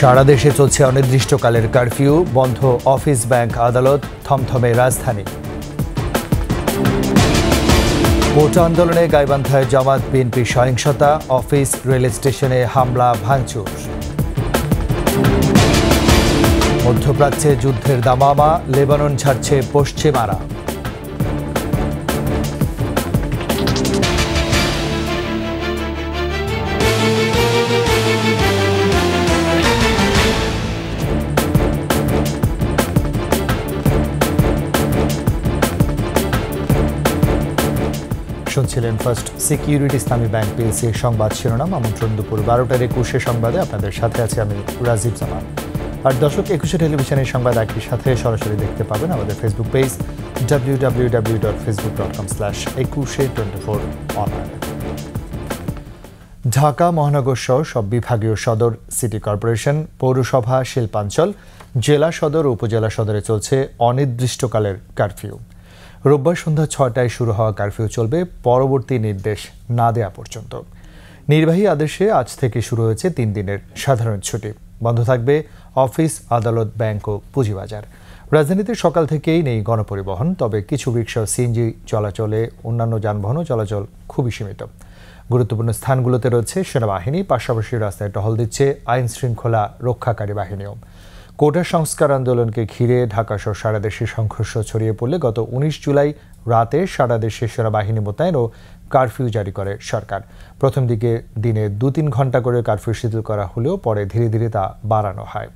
সারা দেশে চলছে অনির্দিষ্টকালের কারফিউ, বন্ধ অফিস, ব্যাংক, আদালত, থমথমে রাজধানী। কোটা আন্দোলনে গাইবান্ধায় জামাত বিএনপি সহিংসতা, অফিস, রেল স্টেশনে হামলা ভাঙচুর। মধ্যপ্রাচ্যে যুদ্ধের দামামা, লেবানন ছাড়ছে পশ্চিমারা। শুনছিলেন ফার্স্ট সিকিউরিটি ইসলামী ব্যাংক পিএলসি সংবাদ শিরোনাম। আমন্ত্রণ দুপুর 12টার 21 সংবাদে আপনাদের সাথে আছে আমি রাজীব জামান। আর দর্শক, 21 টেলিভিশনের সংবাদ একই সাথে সরাসরি দেখতে পাবেন আমাদের ফেসবুক পেজ www.facebook.com/2124 অনলাইনে। ঢাকা মহানগর সহ সব বিভাগীয় সদর, সিটি কর্পোরেশন, পৌরসভা, শিল্পাঞ্চল, জেলা সদর ও উপজেলা সদরে চলছে অনির্দিষ্টকালের কারফিউ। রোববার সন্ধ্যা 6টায় শুরু হওয়া কারফিউ চলবে পরবর্তী নির্দেশ না দেওয়া পর্যন্ত। নির্বাহী আদেশে আজ থেকে শুরু হয়েছে 3 দিনের সাধারণ ছুটি। বন্ধ থাকবে অফিস, আদালত, ব্যাংক ও পুঁজিবাজার। রাজধানীতে সকাল থেকেই নেই গণপরিবহন, তবে কিছু রিকশা, সিএনজি চলাচলে, অন্যান্য যানবাহনও চলাচল খুবই সীমিত। গুরুত্বপূর্ণ স্থানগুলোতে রয়েছে সেনাবাহিনী, পাশাপাশি রাস্তায় টহল দিচ্ছে আইন শৃঙ্খলা রক্ষাকারী বাহিনীও। কোটা সংস্কার আন্দোলনকে ঘিরে ঢাকাসহ সারা দেশে সংঘর্ষ ছড়িয়ে পড়লে গত 19 জুলাই রাতে সারা দেশে সেনাবাহিনী মোতায়েন ও কারফিউ জারি করে সরকার। প্রথম দিকে দিনে 2-3 ঘন্টা করে কারফিউ শিথিল করা হলেও পরে ধীরে ধীরে তা বাড়ানো হয়।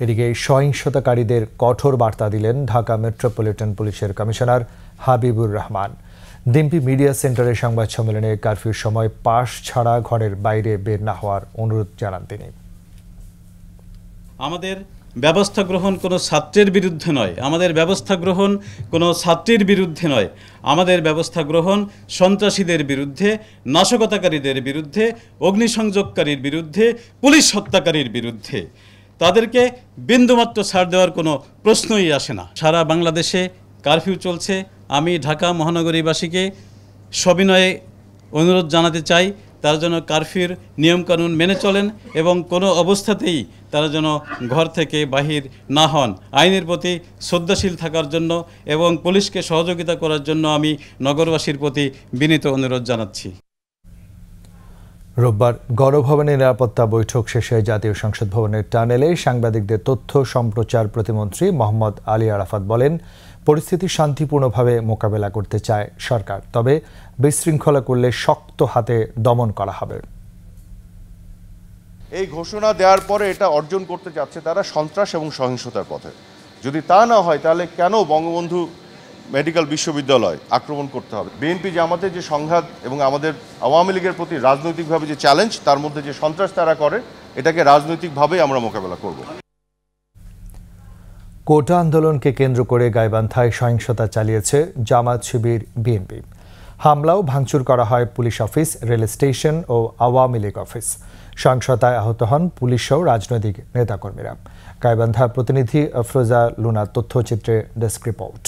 এদিকে সহিংসতাকারীদের কঠোর বার্তা দিলেন ঢাকা মেট্রোপলিটন পুলিশের কমিশনার হাবিবুর রহমান। ডিম্পি মিডিয়া সেন্টারে সংবাদ সম্মেলনে কারফিউর সময় পাশ ছাড়া ঘরের বাইরে বের না হওয়ার অনুরোধ জানান তিনি। আমাদের ব্যবস্থা গ্রহণ কোনো ছাত্রের বিরুদ্ধে নয়, আমাদের ব্যবস্থা গ্রহণ কোনো ছাত্রীর বিরুদ্ধে নয়, আমাদের ব্যবস্থা গ্রহণ সন্ত্রাসীদের বিরুদ্ধে, নাশকতাকারীদের বিরুদ্ধে, অগ্নিসংযোগকারীর বিরুদ্ধে, পুলিশ হত্যাকারীর বিরুদ্ধে। তাদেরকে বিন্দুমাত্র ছাড় দেওয়ার কোনো প্রশ্নই আসে না। সারা বাংলাদেশে কারফিউ চলছে। আমি ঢাকা মহানগরীবাসীকে সবিনয়ে অনুরোধ জানাতে চাই, তারা যেন কারফিউর নিয়মকানুন মেনে চলেন এবং কোনো অবস্থাতেই তারা যেন ঘর থেকে বাহির না হন। আইনের প্রতি শ্রদ্ধাশীল থাকার জন্য এবং পুলিশকে সহযোগিতা করার জন্য আমি নগরবাসীর প্রতি বিনীত অনুরোধ জানাচ্ছি। রোববার গণভবনে নিরাপত্তা বৈঠক শেষে জাতীয় সংসদ ভবনের টানেলে সাংবাদিকদের তথ্য সম্প্রচার প্রতিমন্ত্রী মোহাম্মদ আলী আরাফাত বলেন, পরিস্থিতি শান্তিপূর্ণভাবে মোকাবেলা করতে চায় সরকার, তবে বিশৃঙ্খলা করলে শক্ত হাতে দমন করা হবে। এই ঘোষণা দেওয়ার পরে এটা অর্জন করতে যাচ্ছে তারা সন্ত্রাস এবং সহিংসতার পথে। যদি তা না হয় তাহলে কেন বঙ্গবন্ধু মেডিকেল বিশ্ববিদ্যালয় আক্রমণ করতে হবে? বিএনপি জামাতের যে সংঘাত এবং আমাদের আওয়ামী লীগের প্রতি রাজনৈতিকভাবে যে চ্যালেঞ্জ, তার মধ্যে যে সন্ত্রাস তারা করে, এটাকে রাজনৈতিকভাবেই আমরা মোকাবেলা করব। কোটা আন্দোলনকে কেন্দ্র করে গাইবান্ধায় সহিংসতা চালিয়েছে জামাত, শিবির, বিএনপি। হামলা ও ভাঙচুর করা হয় পুলিশ অফিস, রেল স্টেশন ও আওয়ামী লীগ অফিস। সহিংসতায় আহত হন পুলিশসহ রাজনৈতিক নেতাকর্মীরা। গাইবান্ধা প্রতিনিধি আফরোজা লুনার তথ্যচিত্রে ডেস্ক রিপোর্ট।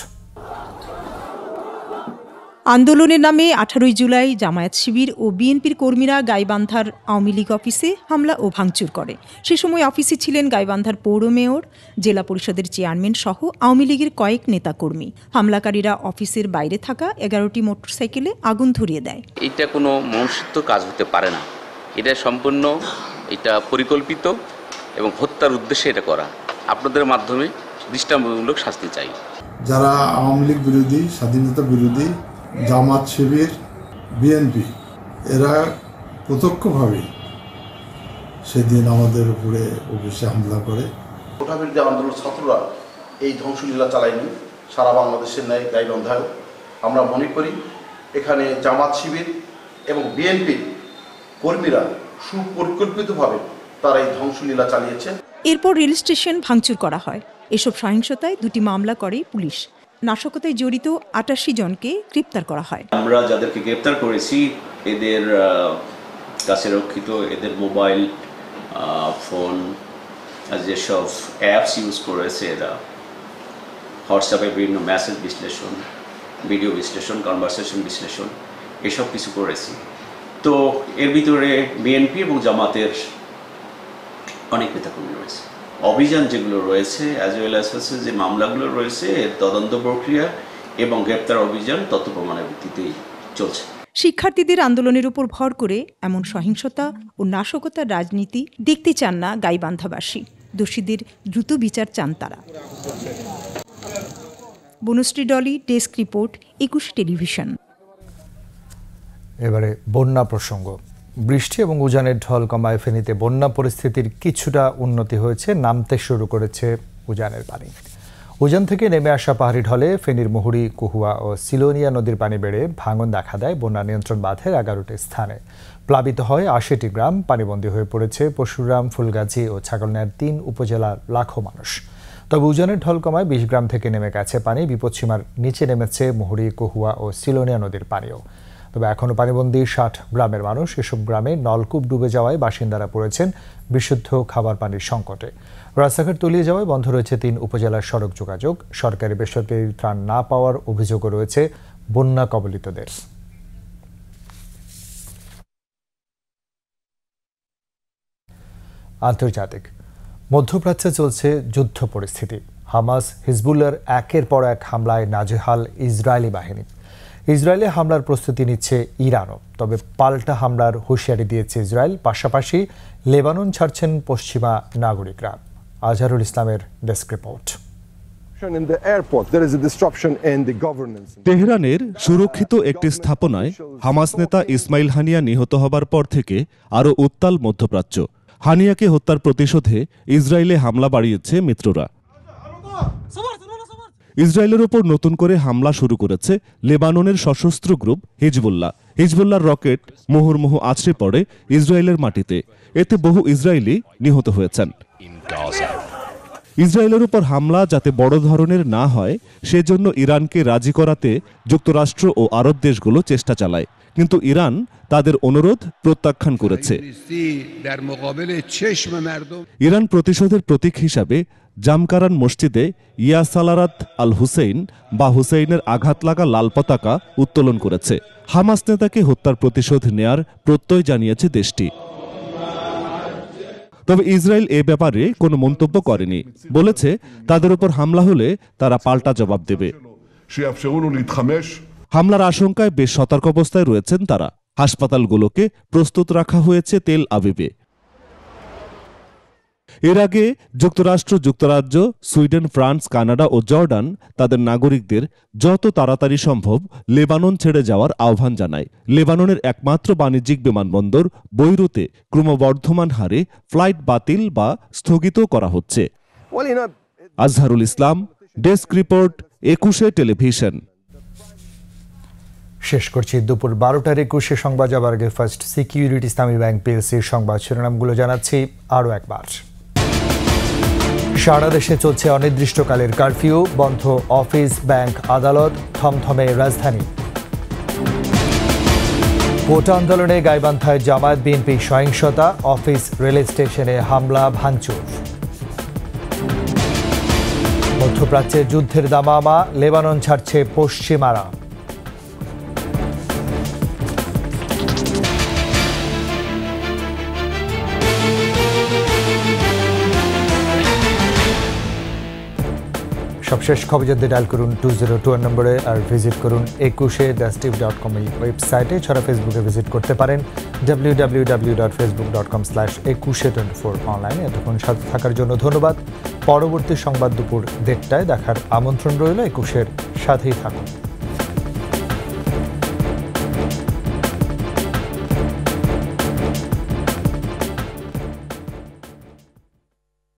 আন্দোলনের নামে 18 জুলাই জামায়াত, শিবির ও বিএনপির কর্মীরা গাইবান্ধার আওয়ামী লীগ অফিসে হামলা ও ভাঙচুর করে। সে সময় অফিসে ছিলেন গাইবান্ধার পৌর মেয়র, জেলা পরিষদের চেয়ারম্যান সহ আওয়ামী লীগের কয়েক নেতাকর্মী। হামলাকারীরা অফিসের বাইরে থাকা 11টি মোটরসাইকেলে আগুন ধরিয়ে দেয়। এটা কোনো মনুষ্যত্ব কাজ হতে পারে না। এটা সম্পূর্ণ পরিকল্পিত এবং হত্যার উদ্দেশ্যে এটা করা। আপনাদের মাধ্যমে দৃষ্টান্তমূলক শাস্তি চাই। যারা আওয়ামী লীগ বিরোধী, স্বাধীনতা বিরোধী, জামাত, শিবির, বিএনপি, এরা প্রত্যক্ষভাবে সেদিন আমাদের উপরে অফিসে হামলা করে। কোটা বিরোধী আন্দোলন ছাত্ররা এই ধ্বংসলীলা চালায়নি, সারা বাংলাদেশের ন্যায় গাইবান্ধায়। আমরা মনে করি এখানে জামাত, শিবির এবং বিএনপির কর্মীরা সুপরিকল্পিতভাবে তারা এই ধ্বংসলীলা চালিয়েছে। এরপর রেল স্টেশন ভাঙচুর করা হয়। এসব সহিংসতায় 2টি মামলা করে পুলিশ। নাশকতায় জড়িত 88 জনকে গ্রেপ্তার করা হয়। আমরা যাদেরকে গ্রেপ্তার করেছি এদের কাছে রক্ষিত এদের মোবাইল ফোন, যেসব অ্যাপস ইউজ করেছে এরা, হোয়াটসঅ্যাপে বিভিন্ন মেসেজ বিশ্লেষণ, ভিডিও বিশ্লেষণ, কনভারসেশন বিশ্লেষণ, এসব কিছু করেছি। তো এর ভিতরে বিএনপি এবং জামাতের অনেক নেতাকর্মী রয়েছে। অভিযান যেগুলো রয়েছে অ্যাজ ওয়েল অ্যাজ যে মামলাগুলো রয়েছে এর তদন্ত প্রক্রিয়া এবং গ্রেপ্তার অভিযান তথ্য প্রমাণের ভিত্তিতেই চলছে। শিক্ষার্থীদের আন্দোলনের উপর ভর করে এমন সহিংসতা ও নাশকতার রাজনীতি দেখতে চান না গাইবান্ধাবাসী। দোষীদের দ্রুত বিচার চান তারা। Banashree Dolly, desk report, 21 television. এবারে বন্যা প্রসঙ্গ। বৃষ্টি এবং উজানের ঢল কমায় ফেনীতে বন্যা পরিস্থিতির কিছুটা উন্নতি হয়েছে, নামতে শুরু করেছে উজানের পানি। উজান থেকে নেমে আসা পাহাড়ি ঢলে ফেনীর মুহুরী, কুহুয়া ও সিলোনিয়া নদীর পানি বেড়ে ভাঙন দেখা দেয় বন্যা নিয়ন্ত্রণ বাঁধের 11টি স্থানে। প্লাবিত হয় 80টি গ্রাম, পানিবন্দী হয়ে পড়েছে পরশুরাম, ফুলগাজী ও ছাগলনাইয়ার 3 উপজেলার লাখো মানুষ। তবে উজানের ঢল কমায় 20 গ্রাম থেকে নেমে গেছে পানি। বিপদসীমার নিচে নেমেছে মুহুরী, কুহুয়া ও সিলোনিয়া নদীর পানিও। তবে এখনও পানিবন্দী 60 গ্রামের মানুষ। এসব গ্রামে নলকূপ ডুবে যাওয়ায় বাসিন্দারা পড়েছেন বিশুদ্ধ খাবার পানির সংকটে। রাস্তাঘাট তলিয়ে যাওয়ায় বন্ধ রয়েছে 3 উপজেলার সড়ক যোগাযোগ। সরকারি বেসরকারি ত্রাণ না পাওয়ার অভিযোগও রয়েছে বন্যা কবলিতদের। আন্তর্জাতিক। মধ্যপ্রাচ্যে চলছে যুদ্ধ পরিস্থিতি। হামাস, হিজবুল্লাহর একের পর এক হামলায় নাজেহাল ইসরায়েলি বাহিনী। ইসরায়েলে হামলার প্রস্তুতি নিচ্ছে ইরানও। তবে পাল্টা হামলার হুঁশিয়ারি দিয়েছে ইসরায়েল। পাশাপাশি লেবানন ছাড়ছেন পশ্চিমা নাগরিকরা। আজহারুল ইসলামের ডেস্ক রিপোর্ট। তেহরানের সুরক্ষিত একটি স্থাপনায় হামাস নেতা ইসমাইল হানিয়া নিহত হবার পর থেকে আরও উত্তাল মধ্যপ্রাচ্য। হানিয়াকে হত্যার প্রতিশোধে ইসরায়েলে হামলা বাড়িয়েছে মিত্ররা। ইসরায়েলের ওপর নতুন করে হামলা শুরু করেছে লেবাননের সশস্ত্র গ্রুপ হিজবুল্লাহ। হিজবুল্লাহর রকেট মুহুর্মুহু আছড়ে পড়ে ইসরায়েলের মাটিতে। এতে বহু ইসরায়েলি নিহত হয়েছেন। ইসরায়েলের উপর হামলা যাতে বড় ধরনের না হয় সেজন্য ইরানকে রাজি করাতে যুক্তরাষ্ট্র ও আরব দেশগুলো চেষ্টা চালায়, কিন্তু ইরান তাদের অনুরোধ প্রত্যাখ্যান করেছে। ইরান প্রতিশোধের প্রতীক হিসাবে জামকারান মসজিদে ইয়াসালারাত আল হুসেইন বা হুসেইনের আঘাত লাগা লাল পতাকা উত্তোলন করেছে। হামাস নেতাকে হত্যার প্রতিশোধ নেয়ার প্রত্যয় জানিয়েছে দেশটি। তবে ইসরায়েল এ ব্যাপারে কোনো মন্তব্য করেনি, বলেছে তাদের উপর হামলা হলে তারা পাল্টা জবাব দেবে। হামলার আশঙ্কায় বেশ সতর্ক অবস্থায় রয়েছেন তারা। হাসপাতালগুলোকে প্রস্তুত রাখা হয়েছে তেল আবিবে। এর আগে যুক্তরাষ্ট্র, যুক্তরাজ্য, সুইডেন, ফ্রান্স, কানাডা ও জর্ডান তাদের নাগরিকদের যত তাড়াতাড়ি সম্ভব লেবানন ছেড়ে যাওয়ার আহ্বান জানায়। লেবাননের একমাত্র বাণিজ্যিক বিমানবন্দর বৈরুতে ক্রমবর্ধমান হারে ফ্লাইট বাতিল বা স্থগিত করা হচ্ছে। Azharul Islam, desk report, 21 television. শেষ করছি দুপুর 12টার 21 সংবাদ যাবার আগে ফার্স্ট সিকিউরিটি ইসলামী ব্যাংক পিএলসির সংবাদ শিরোনামগুলো জানাচ্ছি আরও একবার। সারা দেশে চলছে অনির্দিষ্টকালের কারফিউ, বন্ধ অফিস, ব্যাংক, আদালত, থমথমে রাজধানী। কোটা আন্দোলনে গাইবান্ধায় জামায়াত বিএনপি সহিংসতা, অফিস, রেল স্টেশনে হামলা, ভাঙচুর। মধ্যপ্রাচ্যে যুদ্ধের দামামা, লেবানন ছাড়ছে পশ্চিমারা। সবশেষ খবর জানতে ডায়াল করুন 2021 নম্বরে, আর ভিজিট করুন 21-tv.com এই ওয়েবসাইটে। ছাড়া ফেসবুকে ভিজিট করতে পারেন www.facebook.com/2124 অনলাইনে। এতক্ষণ সাথে থাকার জন্য ধন্যবাদ। পরবর্তী সংবাদ দুপুর 1টায় দেখার আমন্ত্রণ রইল। 21-এর সাথেই থাকুন।